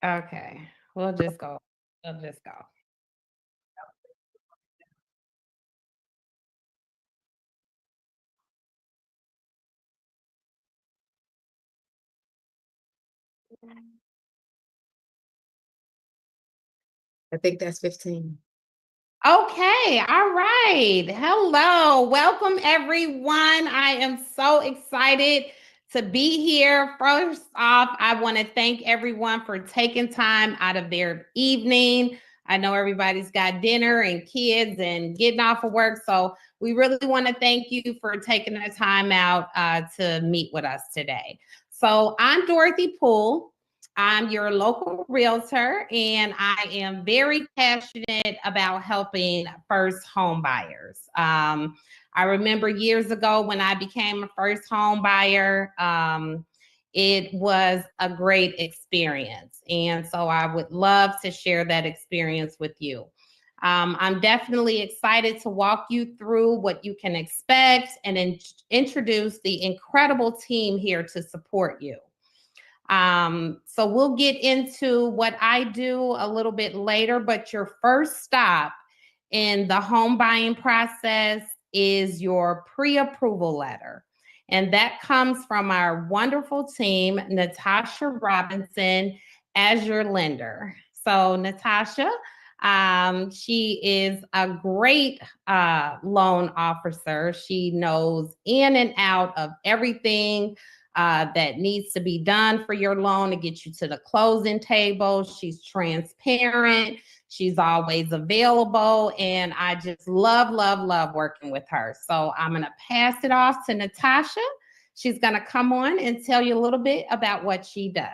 Okay, we'll just go. We'll just go. I think that's 15. Okay, all right. Hello, welcome everyone. I am so excited to be here. First off, I want to thank everyone for taking time out of their evening. I know everybody's got dinner and kids and getting off of work. So we really want to thank you for taking the time out to meet with us today. So I'm Dorothy Poole. I'm your local realtor, and I am very passionate about helping first home buyers. I remember years ago when I became a first home buyer, it was a great experience. And so I would love to share that experience with you. I'm definitely excited to walk you through what you can expect and introduce the incredible team here to support you. So we'll get into what I do a little bit later, but your first stop in the home buying process is your pre-approval letter. And that comes from our wonderful team, Natasha Robinson, as your lender. So, Natasha, she is a great loan officer. She knows in and out of everything that needs to be done for your loan to get you to the closing table. She's transparent. She's always available. And I just love, love, love working with her. So I'm going to pass it off to Natasha. She's going to come on and tell you a little bit about what she does.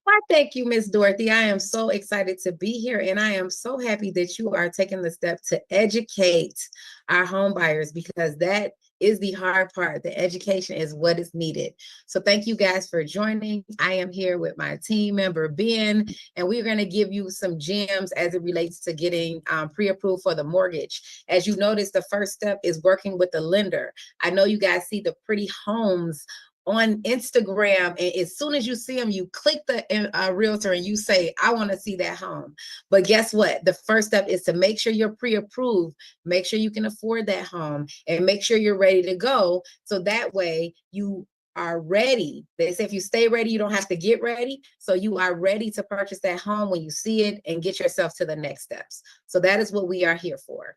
Why, thank you, Miss Dorothy. I am so excited to be here, and I am so happy that you are taking the step to educate our home buyers because that is the hard part. The education is what is needed. So thank you guys for joining. I am here with my team member, Ben, and we're going to give you some gems as it relates to getting pre-approved for the mortgage. As you notice, the first step is working with the lender. I know you guys see the pretty homes on Instagram, and as soon as you see them, you click the realtor and you say, I want to see that home. But guess what? The first step is to make sure you're pre-approved, make sure you can afford that home, and make sure you're ready to go. So that way you are ready. They say if you stay ready, you don't have to get ready. So you are ready to purchase that home when you see it and get yourself to the next steps. So that is what we are here for.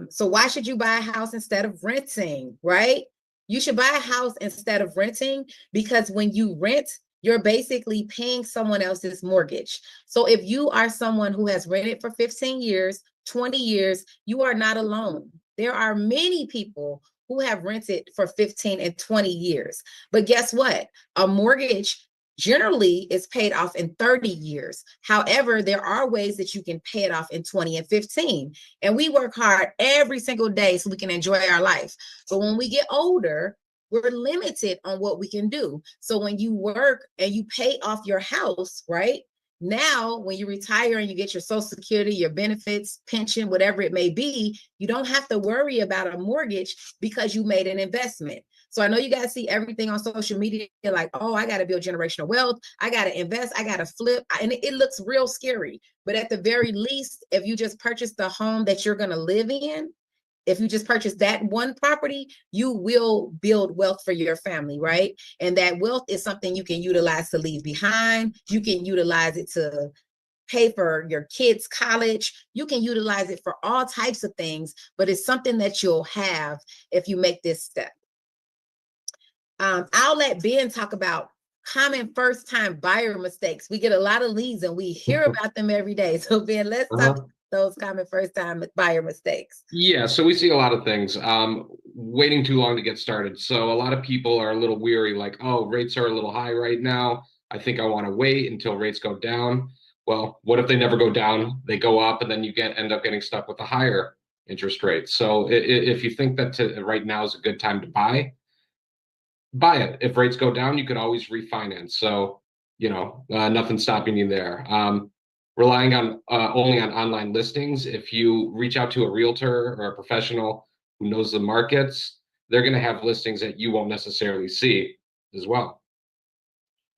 So why should you buy a house instead of renting, right? You should buy a house instead of renting because when you rent, you're basically paying someone else's mortgage. So if you are someone who has rented for 15 years, 20 years, you are not alone. There are many people who have rented for 15 and 20 years. But guess what? A mortgage generally is paid off in 30 years. However, there are ways that you can pay it off in 20 and 15. And we work hard every single day so we can enjoy our life. But when we get older, we're limited on what we can do. So when you work and you pay off your house, right? Now, when you retire and you get your Social Security, your benefits, pension, whatever it may be, you don't have to worry about a mortgage because you made an investment. So I know you guys see everything on social media like, oh, I got to build generational wealth. I got to invest. I got to flip. And it looks real scary. But at the very least, if you just purchase the home that you're going to live in, if you just purchase that one property, you will build wealth for your family, right? And that wealth is something you can utilize to leave behind. You can utilize it to pay for your kids' college. You can utilize it for all types of things, but it's something that you'll have if you make this step. I'll let Ben talk about common first-time buyer mistakes. We get a lot of leads and we hear about them every day. So Ben, let's talk those common first-time buyer mistakes. Yeah, so we see a lot of things. Waiting too long to get started. So a lot of people are a little weary, like, oh, rates are a little high right now. I think I want to wait until rates go down. Well, what if they never go down? They go up, and then you end up getting stuck with a higher interest rate. So if you think that right now is a good time to buy it. If rates go down, you could always refinance. So, nothing's stopping you there. Relying on only on online listings. If you reach out to a realtor or a professional who knows the markets, they're going to have listings that you won't necessarily see as well.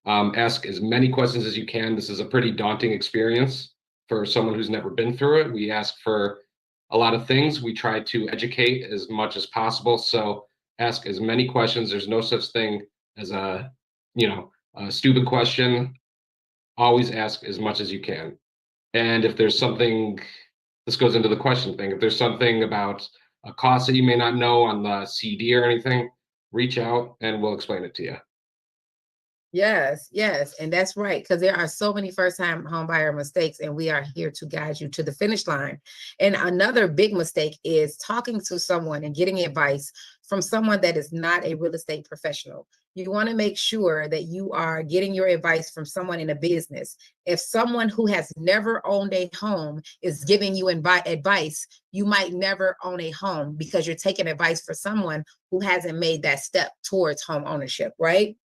Ask as many questions as you can. This is a pretty daunting experience for someone who's never been through it. We ask for a lot of things. We try to educate as much as possible. So ask as many questions. There's no such thing as a stupid question. Always ask as much as you can. And if there's something, this goes into the question thing. If there's something about a cost that you may not know on the CD or anything, reach out and we'll explain it to you. Yes, yes, and that's right, because there are so many first-time home buyer mistakes, and we are here to guide you to the finish line. And another big mistake is talking to someone and getting advice from someone that is not a real estate professional. You want to make sure that you are getting your advice from someone in a business. If someone who has never owned a home is giving you advice, you might never own a home because you're taking advice for someone who hasn't made that step towards home ownership, right?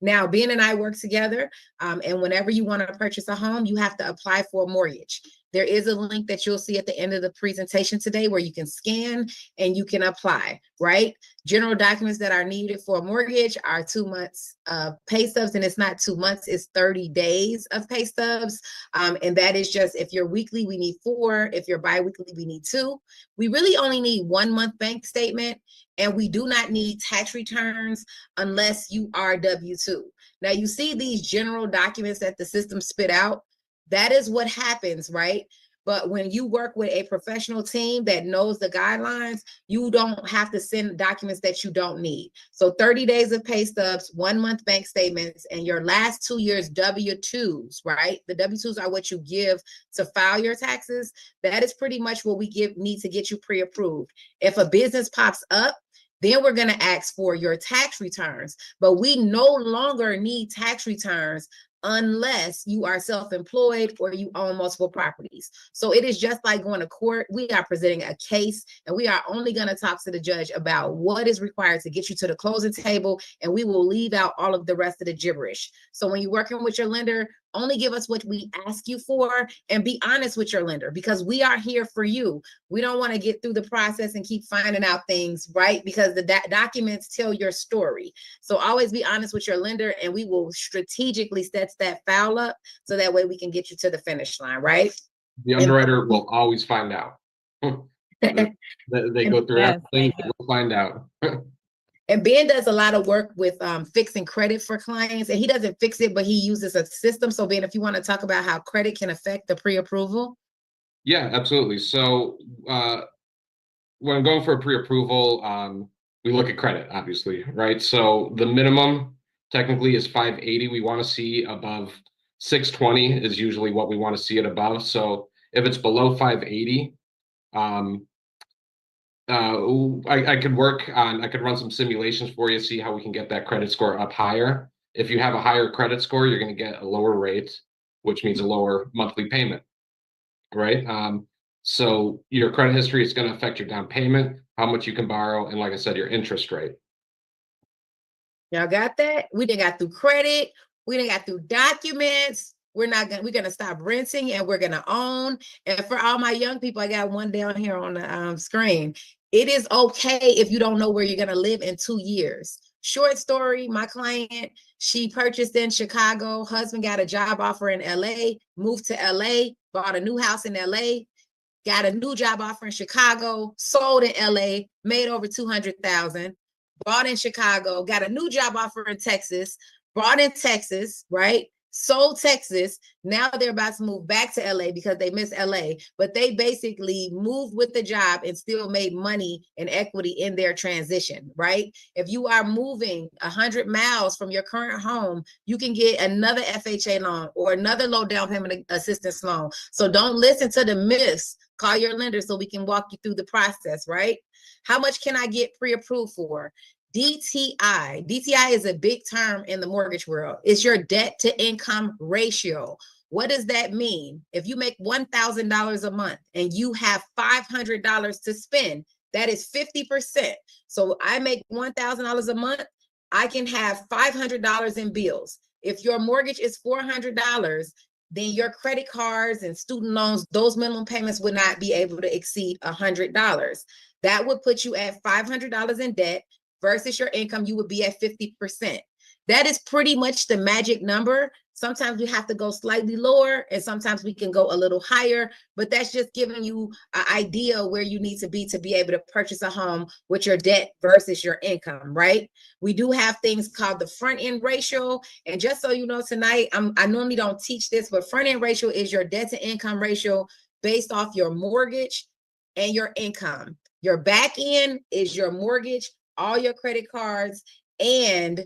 Now, Ben and I work together, and whenever you want to purchase a home, you have to apply for a mortgage. There is a link that you'll see at the end of the presentation today where you can scan and you can apply, right? General documents that are needed for a mortgage are 2 months of pay stubs, and it's not 2 months, it's 30 days of pay stubs. And that is just, if you're weekly, we need 4. If you're biweekly, we need 2. We really only need 1 month bank statement, and we do not need tax returns unless you are W-2. Now, you see these general documents that the system spit out. That is what happens, right? But when you work with a professional team that knows the guidelines, you don't have to send documents that you don't need. So 30 days of pay stubs, 1 month bank statements, and your last 2 years W-2s, right? The W-2s are what you give to file your taxes. That is pretty much what we need to get you pre-approved. If a business pops up, then we're going to ask for your tax returns. But we no longer need tax returns unless you are self-employed or you own multiple properties. So it is just like going to court. We are presenting a case, and we are only going to talk to the judge about what is required to get you to the closing table, and we will leave out all of the rest of the gibberish. So when you're working with your lender, only give us what we ask you for, and be honest with your lender, because we are here for you. We don't want to get through the process and keep finding out things, right? Because the documents tell your story. So always be honest with your lender, and we will strategically set that file up so that way we can get you to the finish line, right? The underwriter will always find out. They go through everything, they will find out. And Ben does a lot of work with fixing credit for clients, and he doesn't fix it, but he uses a system. So Ben, if you want to talk about how credit can affect the pre-approval. Yeah, absolutely. So when I'm going for a pre-approval, we look at credit, obviously, right? So the minimum technically is 580. We want to see above 620 is usually what we want to see it above. So if it's below 580, I could run some simulations for you, see how we can get that credit score up higher. If you have a higher credit score, you're going to get a lower rate, which means a lower monthly payment, right? So your credit history is going to affect your down payment, how much you can borrow, and like I said, your interest rate. Y'all got that? We done got through credit. We done got through documents. We're gonna stop renting, and we're gonna own. And for all my young people, I got one down here on the screen. It is okay if you don't know where you're gonna live in 2 years. Short story, my client, she purchased in Chicago, husband got a job offer in LA, moved to LA, bought a new house in LA, got a new job offer in Chicago, sold in LA, made over 200,000, bought in Chicago, got a new job offer in Texas, bought in Texas, right? Sold Texas. Now they're about to move back to LA because they miss LA, but they basically moved with the job and still made money and equity in their transition, right? If you are moving 100 miles from your current home, you can get another FHA loan or another low down payment assistance loan. So don't listen to the myths. Call your lender so we can walk you through the process, right? How much can I get pre-approved for? DTI. DTI is a big term in the mortgage world. It's your debt to income ratio. What does that mean? If you make $1,000 a month and you have $500 to spend, that is 50%. So I make $1,000 a month, I can have $500 in bills. If your mortgage is $400, then your credit cards and student loans, those minimum payments would not be able to exceed $100. That would put you at $500 in debt versus your income, you would be at 50%. That is pretty much the magic number. Sometimes we have to go slightly lower and sometimes we can go a little higher, but that's just giving you an idea where you need to be able to purchase a home with your debt versus your income, right? We do have things called the front end ratio. And just so you know, tonight, I normally don't teach this, but front end ratio is your debt to income ratio based off your mortgage and your income. Your back end is your mortgage, all your credit cards, and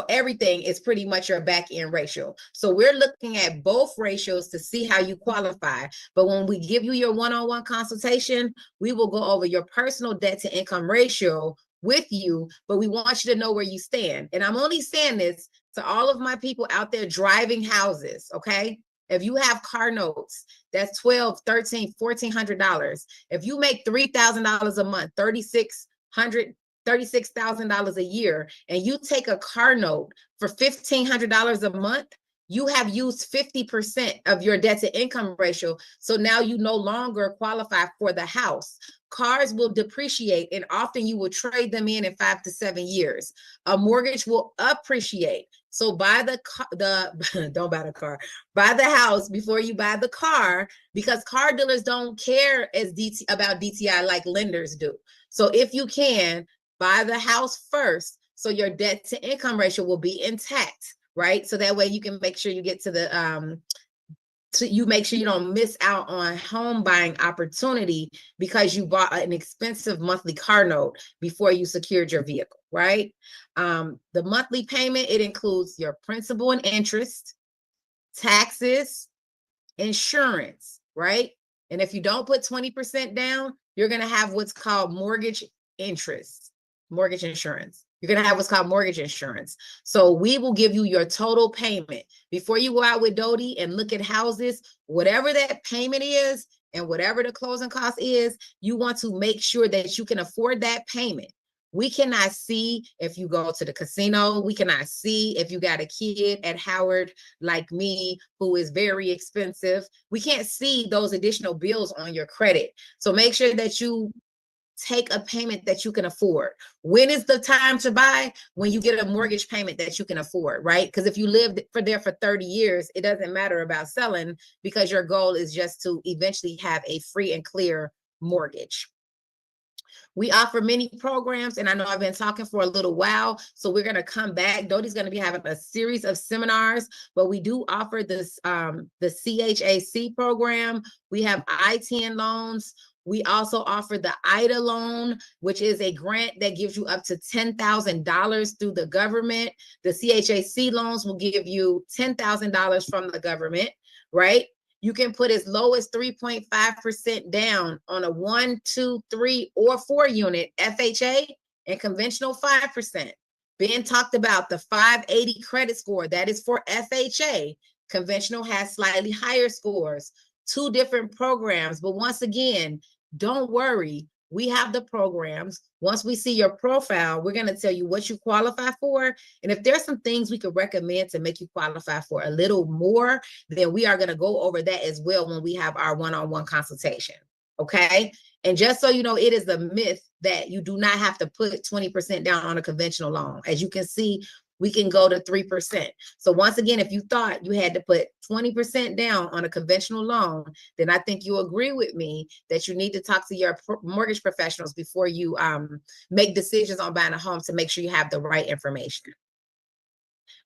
everything is pretty much your back end ratio. So we're looking at both ratios to see how you qualify. But when we give you your one-on-one consultation, we will go over your personal debt to income ratio with you, but we want you to know where you stand. And I'm only saying this to all of my people out there driving houses, okay? If you have car notes, that's $1,200, $1,300, $1,400. If you make $3,000 a month, $36,000 a year, and you take a car note for $1,500 a month, you have used 50% of your debt to income ratio. So now you no longer qualify for the house. Cars will depreciate, and often you will trade them in 5 to 7 years. A mortgage will appreciate. So buy don't buy the car, buy the house before you buy the car, because car dealers don't care about DTI like lenders do. So if you can, buy the house first, so your debt to income ratio will be intact, right? So that way you can make sure you get to the you make sure you don't miss out on home buying opportunity because you bought an expensive monthly car note before you secured your vehicle, right? The monthly payment, it includes your principal and interest, taxes, insurance, right? And if you don't put 20% down, you're going to have what's called mortgage insurance. You're going to have what's called mortgage insurance. So we will give you your total payment. Before you go out with Dodie and look at houses, whatever that payment is and whatever the closing cost is, you want to make sure that you can afford that payment. We cannot see if you go to the casino. We cannot see if you got a kid at Howard like me who is very expensive. We can't see those additional bills on your credit. So make sure that you take a payment that you can afford. When is the time to buy? When you get a mortgage payment that you can afford, right? Because if you lived there for 30 years, it doesn't matter about selling, because your goal is just to eventually have a free and clear mortgage. We offer many programs, and I know I've been talking for a little while, so we're going to come back. Dodie's going to be having a series of seminars, but we do offer this the CHAC program. We have I-10 loans. We also offer the IDA loan, which is a grant that gives you up to $10,000 through the government. The CHAC loans will give you $10,000 from the government, right? You can put as low as 3.5% down on a 1, 2, 3, or 4 unit FHA, and conventional 5%. Ben talked about the 580 credit score. That is for FHA. Conventional has slightly higher scores. 2 different programs. But once again, don't worry. We have the programs. Once we see your profile, we're going to tell you what you qualify for. And if there's some things we could recommend to make you qualify for a little more, then we are going to go over that as well when we have our one-on-one consultation. Okay. And just so you know, it is a myth that you do not have to put 20% down on a conventional loan. As you can see, we can go to 3%. So once again, if you thought you had to put 20% down on a conventional loan, then I think you agree with me that you need to talk to your mortgage professionals before you make decisions on buying a home, to make sure you have the right information.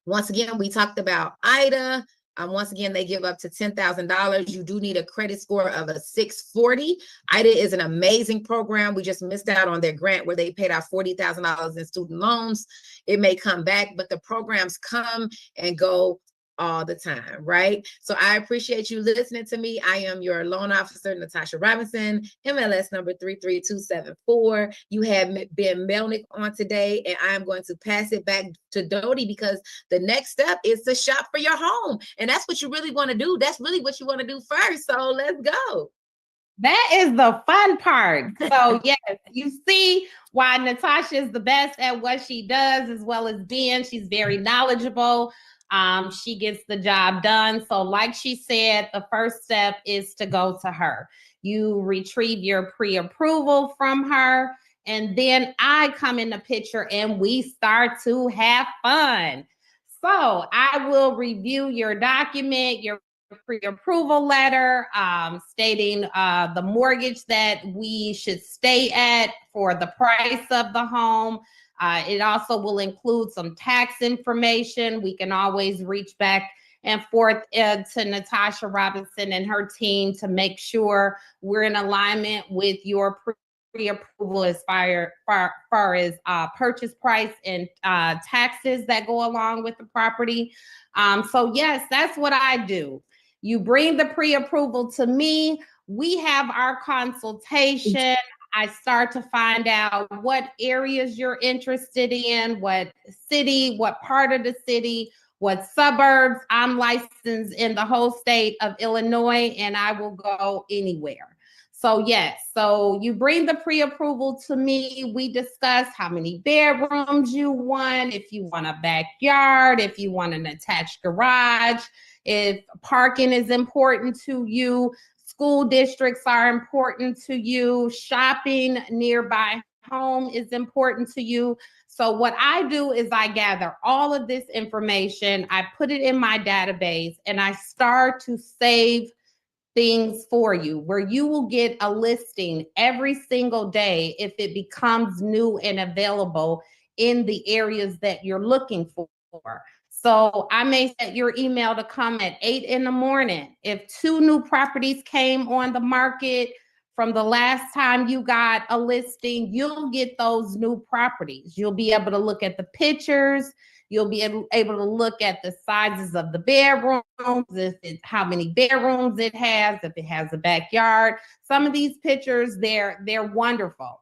Once again, we talked about IDA. Once again, they give up to $10,000. You do need a credit score of a 640. IDA is an amazing program. We just missed out on their grant where they paid out $40,000 in student loans. It may come back, but the programs come and go all the time, right? So I appreciate you listening to me. I am your loan officer, Natasha Robinson, MLS number 33274. You have Ben Melnick on today, and I am going to pass it back to Dodie, because the next step is to shop for your home. And that's what you really want to do. That's really what you want to do first. So let's go. That is the fun part. So yes, you see why Natasha is the best at what she does, as well as Ben. She's very knowledgeable. She gets the job done. So like she said, the first step is to go to her. You retrieve your pre-approval from her. And then I come in the picture and we start to have fun. So I will review your document, your pre-approval letter, stating the mortgage that we should stay at for the price of the home. It also will include some tax information. We can always reach back and forth to Natasha Robinson and her team to make sure we're in alignment with your pre-approval as far as purchase price and taxes that go along with the property. So yes, that's what I do. You bring the pre-approval to me. We have our consultation. I start to find out what areas you're interested in, what city, what part of the city, what suburbs. I'm licensed in the whole state of Illinois, and I will go anywhere. So yes, so you bring the pre-approval to me. We discuss how many bedrooms you want, if you want a backyard, if you want an attached garage, if parking is important to you, school districts are important to you, shopping nearby home is important to you. So what I do is I gather all of this information, I put it in my database, and I start to save things for you where you will get a listing every single day if it becomes new and available in the areas that you're looking for. So I may set your email to come at 8 in the morning. If 2 new properties came on the market from the last time you got a listing, you'll get those new properties. You'll be able to look at the pictures. You'll be able to look at the sizes of the bedrooms, how many bedrooms it has, if it has a backyard. Some of these pictures, they're wonderful.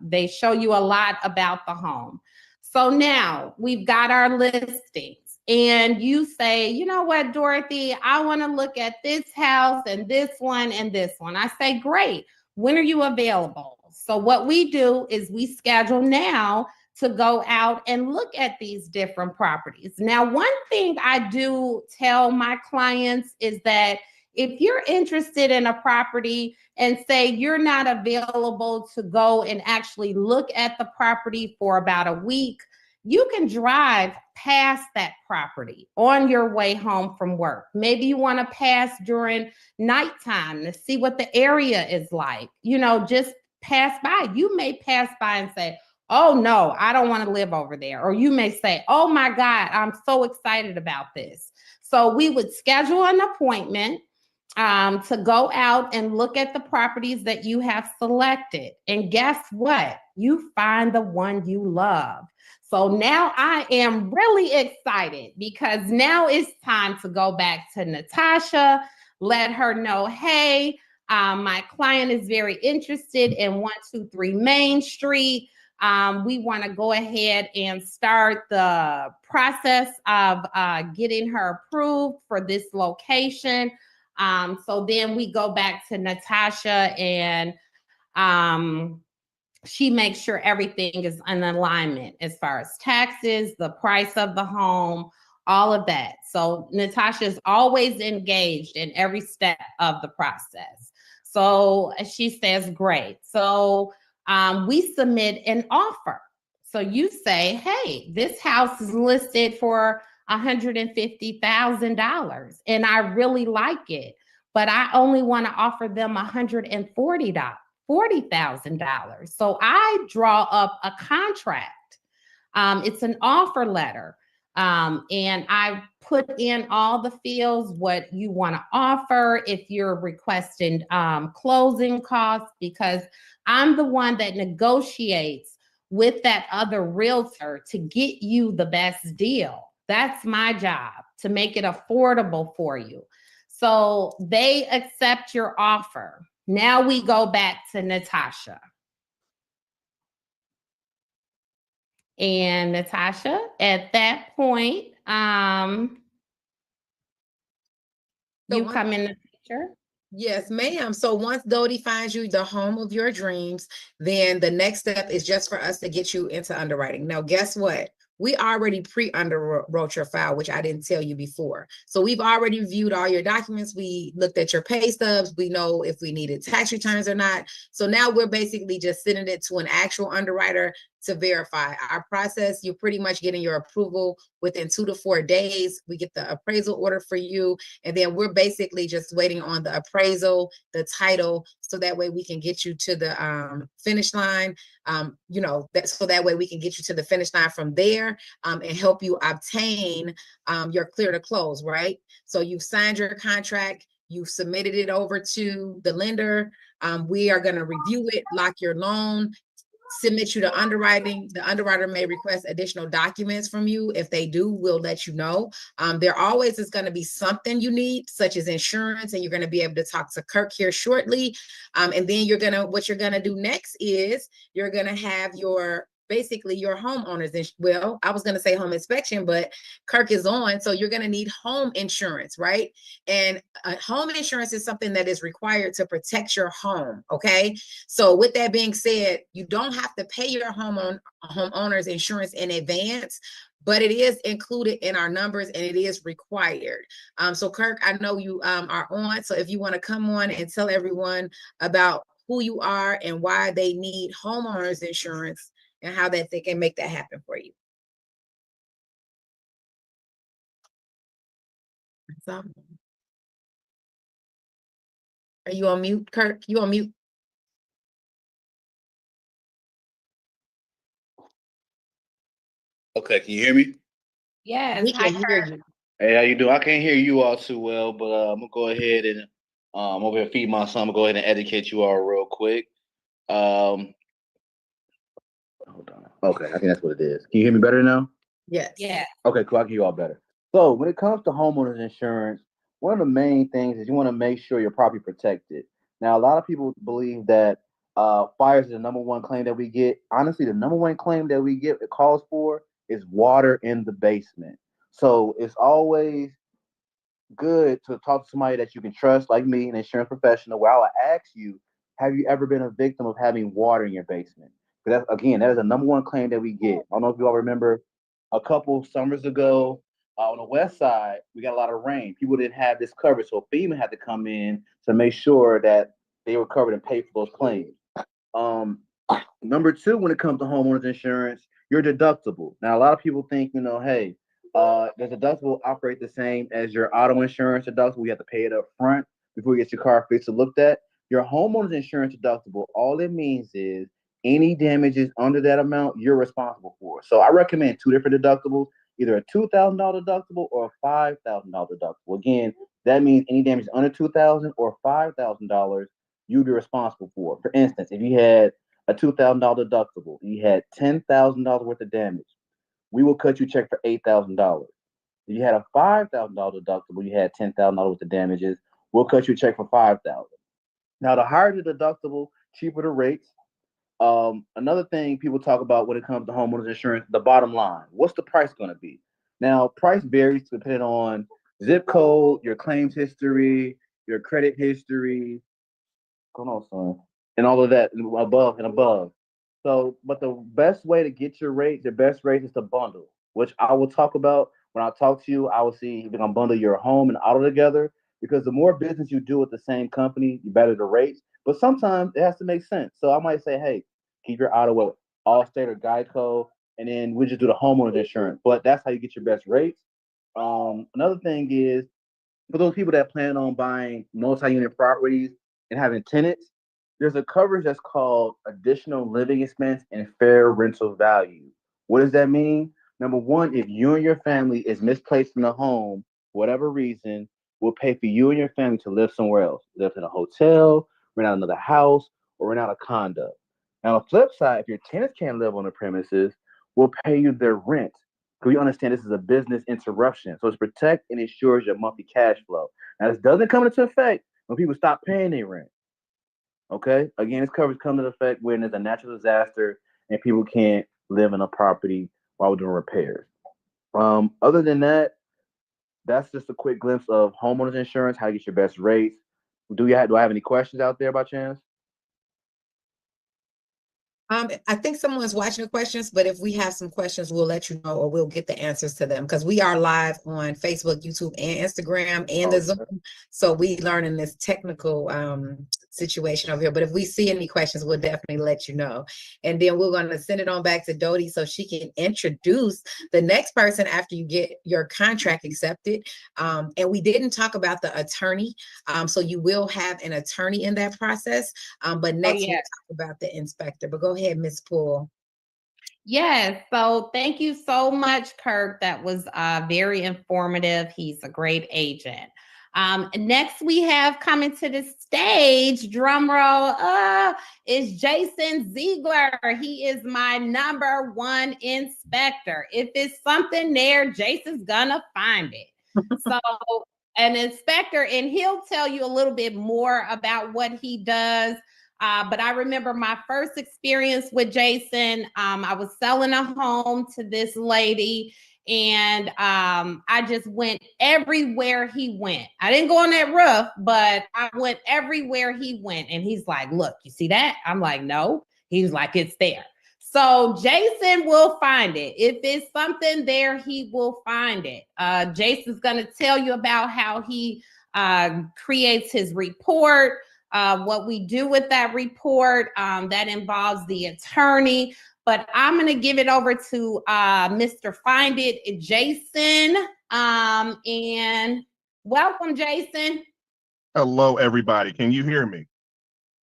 They show you a lot about the home. So now we've got our listings. And you say, you know what, Dorothy, I want to look at this house and this one and this one. I say, great. When are you available? So what we do is we schedule now to go out and look at these different properties. Now, one thing I do tell my clients is that if you're interested in a property and say you're not available to go and actually look at the property for about a week, you can drive past that property on your way home from work. Maybe you want to pass during nighttime to see what the area is like. You know, just pass by. You may pass by and say, oh no, I don't want to live over there. Or you may say, oh my God, I'm so excited about this. So we would schedule an appointment to go out and look at the properties that you have selected. And guess what? You find the one you love. So now I am really excited because now it's time to go back to Natasha, let her know, hey, my client is very interested in 123 Main Street. We want to go ahead and start the process of getting her approved for this location. So then we go back to Natasha and she makes sure everything is in alignment as far as taxes, the price of the home, all of that. So Natasha is always engaged in every step of the process. So she says, great. So we submit an offer. So you say, hey, this house is listed for $150,000 and I really like it, but I only want to offer them $140,000. So I draw up a contract. It's an offer letter. And I put in all the fields, what you want to offer, if you're requesting closing costs, because I'm the one that negotiates with that other realtor to get you the best deal. That's my job, to make it affordable for you. So they accept your offer. Now we go back to Natasha. And Natasha, at that point, you come in the picture. Yes, ma'am. So once Dodie finds you the home of your dreams, then the next step is just for us to get you into underwriting. Now, guess what? we already pre-underwrote your file, which I didn't tell you before. So we've already reviewed all your documents. We looked at your pay stubs. We know if we needed tax returns or not. So now we're basically just sending it to an actual underwriter to verify. Our process, you're pretty much getting your approval within 2 to 4 days. We get the appraisal order for you, and then we're basically just waiting on the appraisal, the title, so that way we can get you to the finish line. So that way we can get you to the finish line from there, and help you obtain your clear to close, right? So you've signed your contract, you've submitted it over to the lender. We are going to review it, lock your loan, submit you to underwriting. The underwriter may request additional documents from you. If they do, we'll let you know. There always is going to be something you need, such as insurance, and you're going to be able to talk to Kirk here shortly. And then what you're going to do next is you're going to have basically your homeowners, well, I was going to say home inspection, but Kirk is on. So you're going to need home insurance, right? And home insurance is something that is required to protect your home. Okay. So with that being said, you don't have to pay your homeowner's insurance in advance, but it is included in our numbers and it is required. So Kirk, I know you are on. So if you want to come on and tell everyone about who you are and why they need homeowners insurance and how that they can make that happen for you. So, are you on mute, Kirk? You on mute? Okay, can you hear me? Yes. We Hi, can hear Kirk. you. Hey, how you doing? I can't hear you all too well, but I'm gonna go ahead and over here feed my son. I'm gonna go ahead and educate you all real quick. Hold on. Okay, I think that's what it is. Can you hear me better now? Yes. Yeah. Okay, cool. I can hear you all better. So when it comes to homeowners insurance, one of the main things is you want to make sure your property protected. Now, a lot of people believe that fires is the number one claim that we get. Honestly, the number one claim that we get, it calls for, is water in the basement. So it's always good to talk to somebody that you can trust, like me, an insurance professional, where I will ask you, have you ever been a victim of having water in your basement? Because again, that is the number one claim that we get. I don't know if you all remember a couple summers ago on the west side, we got a lot of rain. People didn't have this coverage, so FEMA had to come in to make sure that they were covered and pay for those claims. Um, Number two, when it comes to homeowners insurance, your deductible. Now, a lot of people think, hey, does deductible operate the same as your auto insurance deductible? You have to pay it up front before you get your car fixed or looked at. Your homeowners insurance deductible, all it means is any damages under that amount, you're responsible for. So I recommend two different deductibles, either a $2,000 deductible or a $5,000 deductible. Again, that means any damage under $2,000 or $5,000, you'd be responsible for. For instance, if you had a $2,000 deductible, you had $10,000 worth of damage, we will cut you a check for $8,000. If you had a $5,000 deductible, you had $10,000 worth of damages, we'll cut you a check for $5,000. Now, the higher the deductible, cheaper the rates. Another thing people talk about when it comes to homeowners insurance, the bottom line. What's the price going to be? Now, price varies depending on zip code, your claims history, your credit history. Come on, son. And all of that above and above. So, but the best way to get your rate, the best rate is to bundle, which I will talk about when I talk to you. I will see if you're gonna bundle your home and auto together, because the more business you do with the same company, the better the rates. But sometimes it has to make sense. So I might say, hey, keep your auto with Allstate or Geico, and then we just do the homeowners insurance. But that's how you get your best rates. Another thing is, for those people that plan on buying multi-unit properties and having tenants, there's a coverage that's called additional living expense and fair rental value. What does that mean? Number one, if you and your family is misplaced in the home, for whatever reason, we'll pay for you and your family to live somewhere else, live in a hotel, rent out another house, or rent out a condo. Now, on the flip side, if your tenants can't live on the premises, we'll pay you their rent. Because we understand this is a business interruption. So it's protect and ensures your monthly cash flow. Now, this doesn't come into effect when people stop paying their rent. Okay? Again, this coverage comes into effect when there's a natural disaster and people can't live in a property while we're doing repairs. Other than that, that's just a quick glimpse of homeowners insurance, how you get your best rates. Do I have any questions out there by chance? I think someone's watching the questions, but if we have some questions, we'll let you know, or we'll get the answers to them, because we are live on Facebook, YouTube, and Instagram, and the Zoom. So we learning this technical situation over here. But if we see any questions, we'll definitely let you know. And then we're going to send it on back to Dodie so she can introduce the next person after you get your contract accepted. And we didn't talk about the attorney. So you will have an attorney in that process. But next we'll talk about the inspector. But go ahead, Ms. Poole. Yes, so thank you so much, Kirk. That was very informative. He's a great agent. Next we have coming to the stage, drum roll, is Jason Ziegler. He is my #1 inspector. If it's something there, Jason's gonna find it. So an inspector, and he'll tell you a little bit more about what he does. But I remember my first experience with Jason. I was selling a home to this lady, and I just went everywhere he went. I didn't go on that roof, but I went everywhere he went. And he's like, look, you see that? I'm like, no. He's like, it's there. So Jason will find it. If it's something there, he will find it. Jason's going to tell you about how he creates his report, what we do with that report. That involves the attorney. But I'm going to give it over to Mr. Find It, Jason. And welcome, Jason. Hello, everybody. Can you hear me?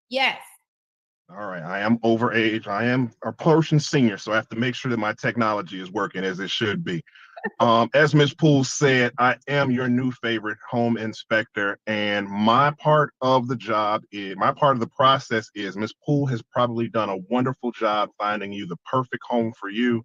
Yes. All right. I am over age. I am approaching senior, so I have to make sure that my technology is working as it should be. As Ms. Poole said, I am your new favorite home inspector, and my part of the process is Ms. Poole has probably done a wonderful job finding you the perfect home for you.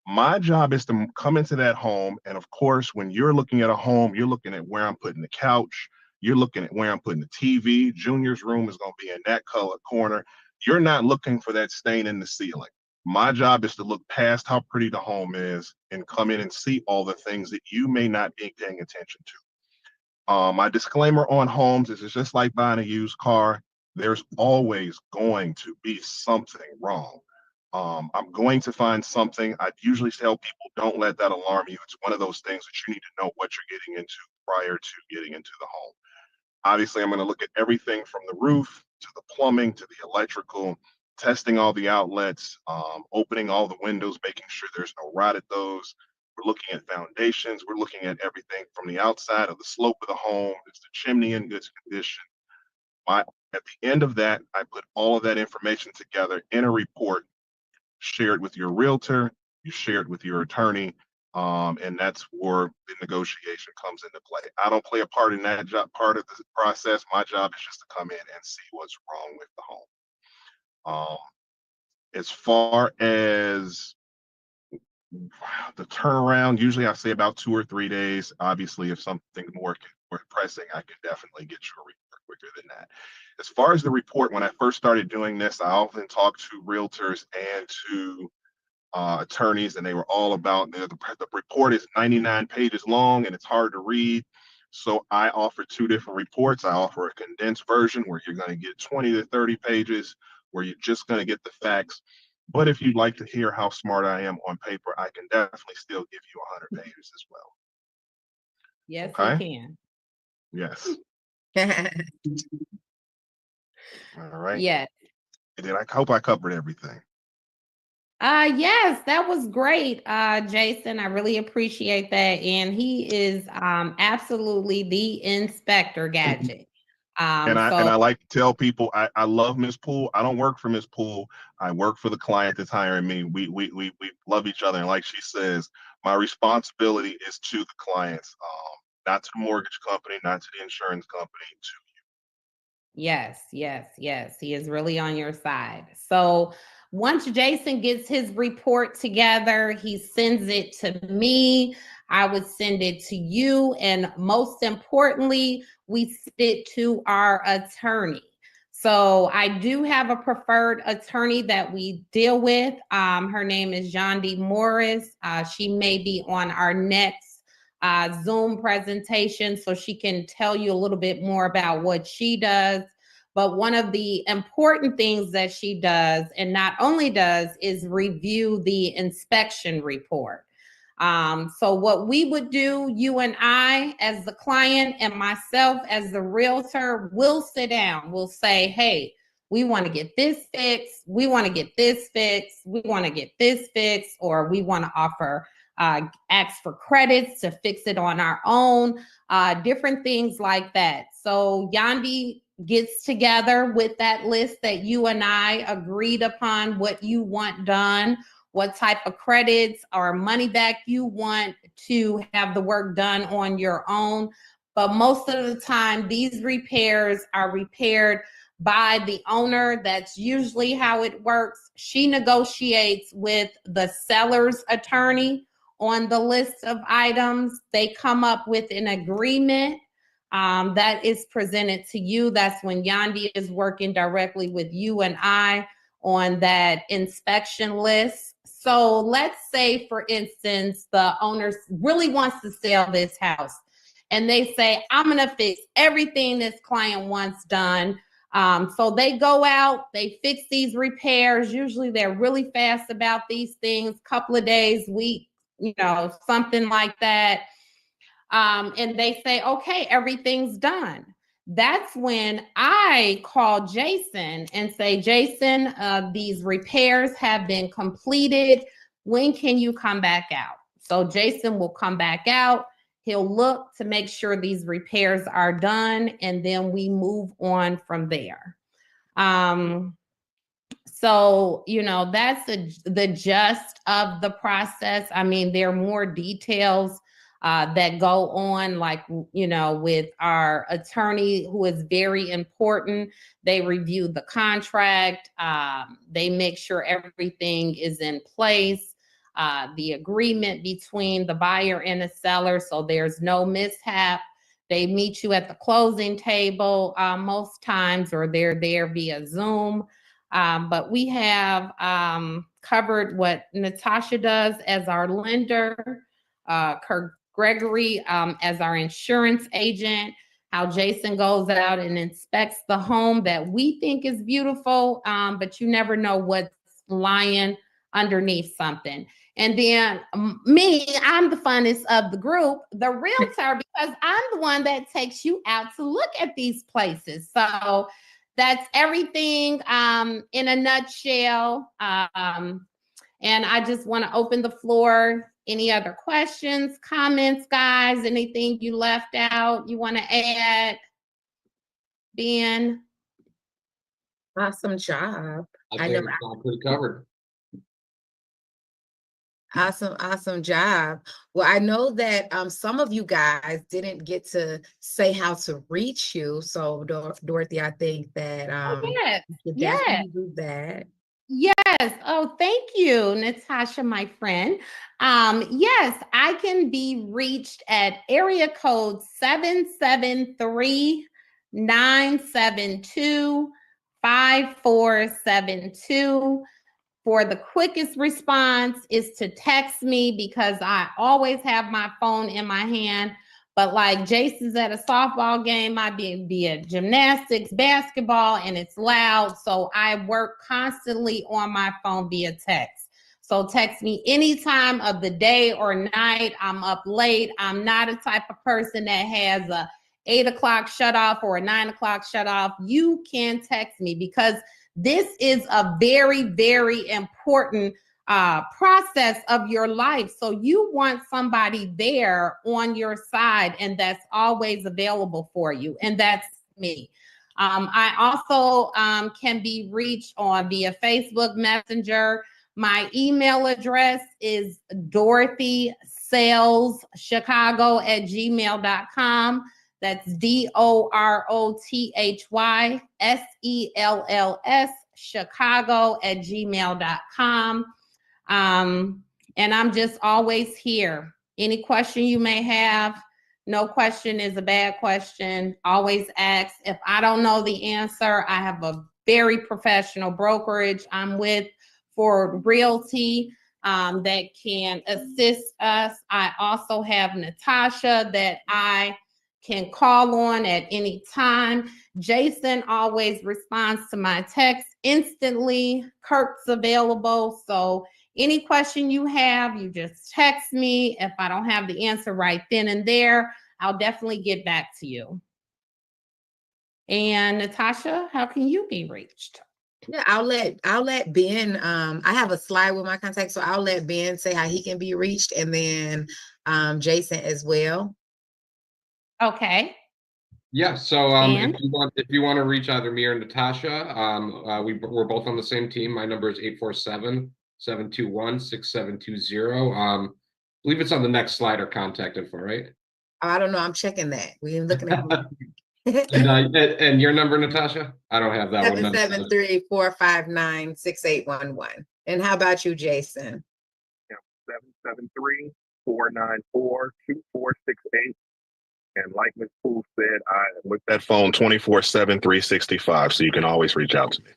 My job is to come into that home. And of course, when you're looking at a home, you're looking at where I'm putting the couch. You're looking at where I'm putting the TV. Junior's room is going to be in that color corner. You're not looking for that stain in the ceiling. My job is to look past how pretty the home is and come in and see all the things that you may not be paying attention to. My disclaimer on homes is it's just like buying a used car. There's always going to be something wrong. I'm going to find something. I usually tell people, don't let that alarm you. It's one of those things that you need to know what you're getting into prior to getting into the home. Obviously, I'm going to look at everything from the roof to the plumbing to the electrical, testing all the outlets, opening all the windows, making sure there's no rot at those. We're looking at foundations. We're looking at everything from the outside of the slope of the home. Is the chimney in good condition? At the end of that, I put all of that information together in a report, share it with your realtor, you share it with your attorney, and that's where the negotiation comes into play. I don't play a part in that part of the process. My job is just to come in and see what's wrong with the home. As far as the turnaround, usually I say about 2 or 3 days. Obviously, if something more pressing, I can definitely get you a report quicker than that. As far as the report, when I first started doing this, I often talked to realtors and to attorneys, and they were all about the report is 99 pages long and it's hard to read. So I offer 2 different reports. I offer a condensed version where you're going to get 20 to 30 pages, where you're just going to get the facts. But if you'd like to hear how smart I am on paper, I can definitely still give you 100 pages as well. Yes, Okay? you can. Yes. All right. Yes. And then I hope I covered everything. Yes, that was great, Jason. I really appreciate that. And he is absolutely the Inspector Gadget. And I like to tell people I love Ms. Poole. I don't work for Ms. Poole. I work for the client that's hiring me. We love each other. And like she says, my responsibility is to the clients, not to the mortgage company, not to the insurance company, to Yes, yes, yes. He is really on your side. So once Jason gets his report together, he sends it to me. I would send it to you. And most importantly, we send it to our attorney. So I do have a preferred attorney that we deal with. Her name is John D. Morris. She may be on our next Zoom presentation, so she can tell you a little bit more about what she does. But one of the important things that she does, and not only does, is review the inspection report. So what we would do, you and I as the client and myself as the realtor, will sit down. We'll say, hey, we want to get this fixed. We want to get this fixed. We want to get this fixed, or we want to offer, ask for credits to fix it on our own, different things like that. So Yandi gets together with that list that you and I agreed upon, what you want done, what type of credits or money back you want to have the work done on your own. But most of the time, these repairs are repaired by the owner. That's usually how it works. She negotiates with the seller's attorney on the list of items. They come up with an agreement that is presented to you. That's when Yandi is working directly with you and I on that inspection list. So let's say, for instance, the owner really wants to sell this house and they say, I'm going to fix everything this client wants done. So they go out, they fix these repairs. Usually they're really fast about these things, couple of days, week, something like that. And they say, okay, everything's done. That's when I call Jason and say, Jason, these repairs have been completed. When can you come back out? So Jason will come back out. He'll look to make sure these repairs are done, and then we move on from there. So, that's the gist of the process. I mean, there are more details that go on, like, with our attorney, who is very important. They review the contract. They make sure everything is in place. The agreement between the buyer and the seller, so there's no mishap. They meet you at the closing table most times, or they're there via Zoom. But we have covered what Natasha does as our lender, Kirk Gregory as our insurance agent, how Jason goes out and inspects the home that we think is beautiful, but you never know what's lying underneath something. And then me, I'm the funnest of the group, the realtor, because I'm the one that takes you out to look at these places. So that's everything in a nutshell. And I just want to open the floor. Any other questions, comments, guys? Anything you left out you want to add? Ben? Awesome job. I think it's all pretty covered. Awesome job. Well, I know that some of you guys didn't get to say how to reach you. So Dorothy, I think that Yes. you should definitely do that. Yes. Oh, thank you, Natasha, my friend. Yes, I can be reached at area code 773-972-5472. For the quickest response is to text me, because I always have my phone in my hand. But like Jason's at a softball game, might be at gymnastics, basketball, and it's loud. So I work constantly on my phone via text. So text me any time of the day or night. I'm up late. I'm not a type of person that has a 8 o'clock shut off or a 9 o'clock shut off. You can text me, because this is a very, very important process of your life. So you want somebody there on your side, and that's always available for you. And that's me. I also can be reached on via Facebook Messenger. My email address is dorothysaleschicago@gmail.com. That's DOROTHYSELLS Chicago@gmail.com. And I'm just always here. Any question you may have, no question is a bad question. Always ask. If I don't know the answer, I have a very professional brokerage I'm with for realty that can assist us. I also have Natasha that I can call on at any time. Jason always responds to my text instantly. Kirk's available. So any question you have, you just text me. If I don't have the answer right then and there, I'll definitely get back to you. And Natasha, how can you be reached? Yeah, I'll let Ben, I have a slide with my contact, so I'll let Ben say how he can be reached, and then Jason as well. Okay. Yeah, so And if you want to reach either me or Natasha, we're both on the same team. My number is 847-721-6720. I believe it's on the next slide or contact info, right? I don't know, I'm checking that. We're looking at And your number, Natasha? I don't have that one. 773-459-6811. And how about you, Jason? 773-494-2468. And like Ms. Poole said, I am with that phone 24/7, 365. So you can always reach out to me.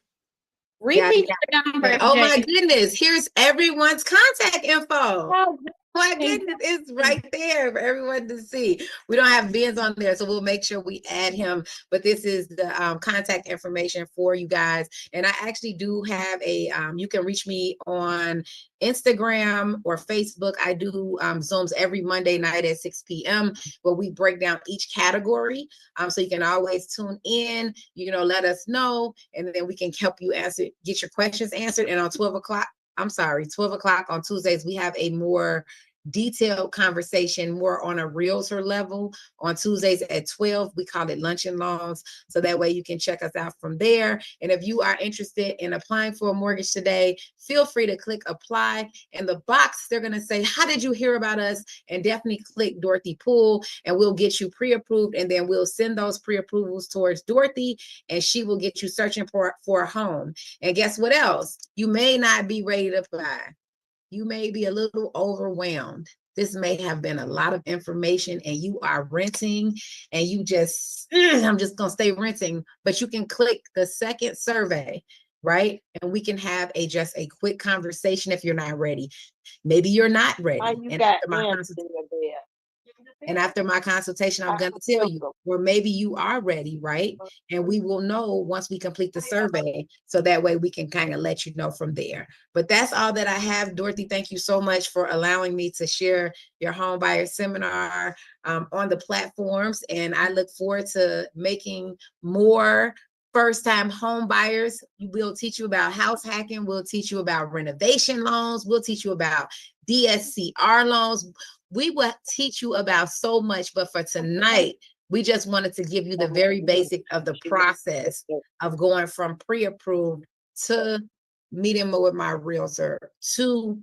repeat your number. Oh my Jason. goodness, here's everyone's contact info. Oh, My goodness, it's right there for everyone to see. We don't have Ben's on there, so we'll make sure we add him. But this is the contact information for you guys. And I actually do have a, you can reach me on Instagram or Facebook. I do Zooms every Monday night at 6 p.m. where we break down each category. So you can always tune in, let us know, and then we can help you get your questions answered. And on 12 o'clock on Tuesdays, we have a more detailed conversation, more on a realtor level. On Tuesdays at 12, we call it Lunch and Loans. So that way you can check us out from there. And if you are interested in applying for a mortgage today, feel free to click apply. In the box, they're going to say, how did you hear about us? And definitely click Dorothy Poole, and we'll get you pre-approved. And then we'll send those pre-approvals towards Dorothy, and she will get you searching for a home. And guess what else? You may not be ready to buy. You may be a little overwhelmed. This may have been a lot of information, and you are renting and you just, I'm just going to stay renting, but you can click the second survey, right? And we can have just a quick conversation if you're not ready. Maybe you're not ready. And after my consultation, I'm going to tell you, or maybe you are ready, right? And we will know once we complete the survey. So that way we can kind of let you know from there. But that's all that I have. Dorothy, thank you so much for allowing me to share your Homebuyer Seminar on the platforms. And I look forward to making more first-time home buyers. We'll teach you about house hacking. We'll teach you about renovation loans. We'll teach you about DSCR loans. We will teach you about so much, but for tonight, we just wanted to give you the very basic of the process of going from pre-approved to meeting with my realtor, to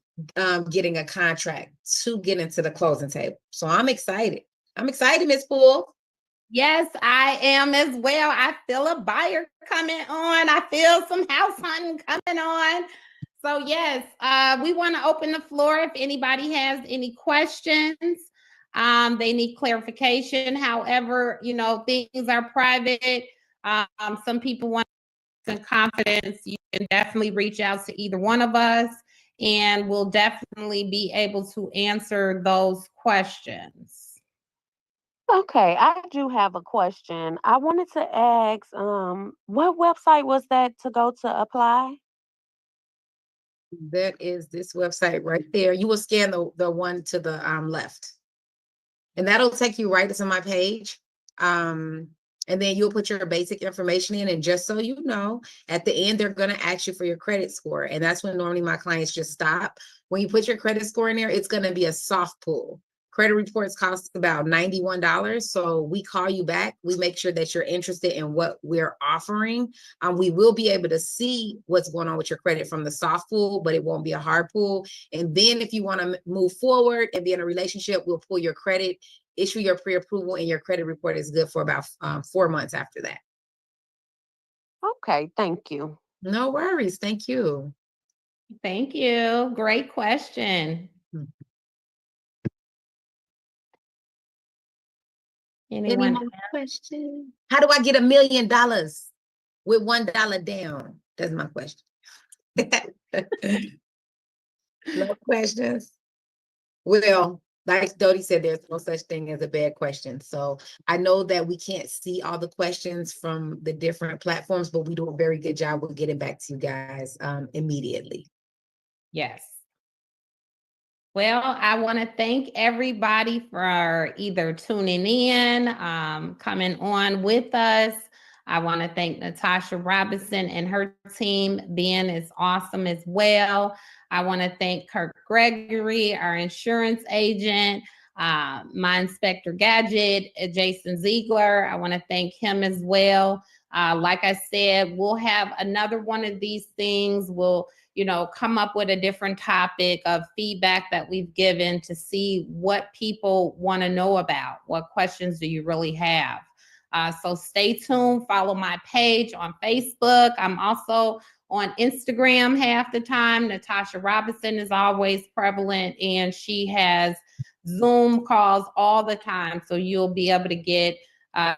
getting a contract, to getting to the closing table. So I'm excited. I'm excited, Ms. Poole. Yes, I am as well. I feel a buyer coming on. I feel some house hunting coming on. So yes, we want to open the floor if anybody has any questions. They need clarification. However, things are private. Some people want some confidence. You can definitely reach out to either one of us, and we'll definitely be able to answer those questions. Okay, I do have a question. I wanted to ask, what website was that to go to apply? That is this website right there. You will scan the one to the left, and that'll take you right to my page. And then you'll put your basic information in. And just so you know, at the end, they're going to ask you for your credit score. And that's when normally my clients just stop. When you put your credit score in there, it's going to be a soft pull. Credit reports cost about $91. So we call you back. We make sure that you're interested in what we're offering. We will be able to see what's going on with your credit from the soft pull, but it won't be a hard pull. And then if you want to move forward and be in a relationship, we'll pull your credit, issue your pre-approval, and your credit report is good for about 4 months after that. Okay, thank you. No worries. Thank you. Thank you. Great question. Anyone have a question? How do I get $1 million with $1 down? That's my question. No questions? Well, like Dodie said, there's no such thing as a bad question. So I know that we can't see all the questions from the different platforms, but we do a very good job with getting back to you guys immediately. Yes. Well, I want to thank everybody for either tuning in, coming on with us. I want to thank Natasha Robinson and her team being as awesome as well. I want to thank Kirk Gregory, our insurance agent, my inspector gadget, Jason Ziegler. I want to thank him as well. Like I said, we'll have another one of these things. We'll come up with a different topic of feedback that we've given to see what people want to know about. What questions do you really have? So stay tuned. Follow my page on Facebook. I'm also on Instagram half the time. Natasha Robinson is always prevalent, and she has Zoom calls all the time. So you'll be able to get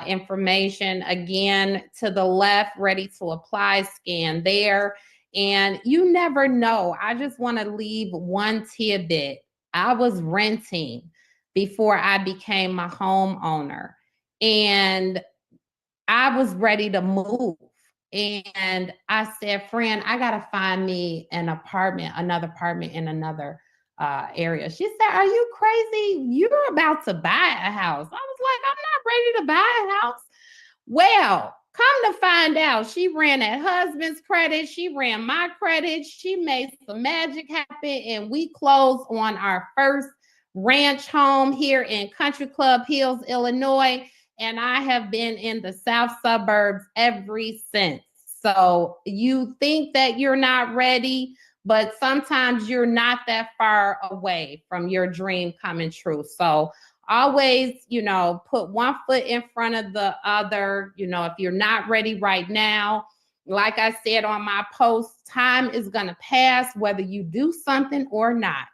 information. Again, to the left, ready to apply, scan there. And you never know. I just want to leave one tidbit. I was renting before I became a homeowner, and I was ready to move. And I said, friend, I got to find me another apartment in another area. She said, are you crazy? You're about to buy a house. I was like, I'm not ready to buy a house. Well, come to find out, she ran that husband's credit. She ran my credit. She made some magic happen, and we closed on our first ranch home here in Country Club Hills, Illinois. And I have been in the south suburbs ever since. So you think that you're not ready, but sometimes you're not that far away from your dream coming true. So always, put one foot in front of the other. If you're not ready right now, like I said on my post, time is going to pass whether you do something or not.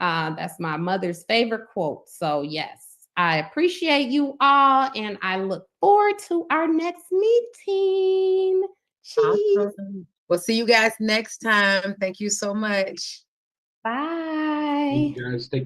That's my mother's favorite quote. So yes, I appreciate you all, and I look forward to our next meeting. Cheese. Awesome. We'll see you guys next time. Thank you so much. Bye. You guys take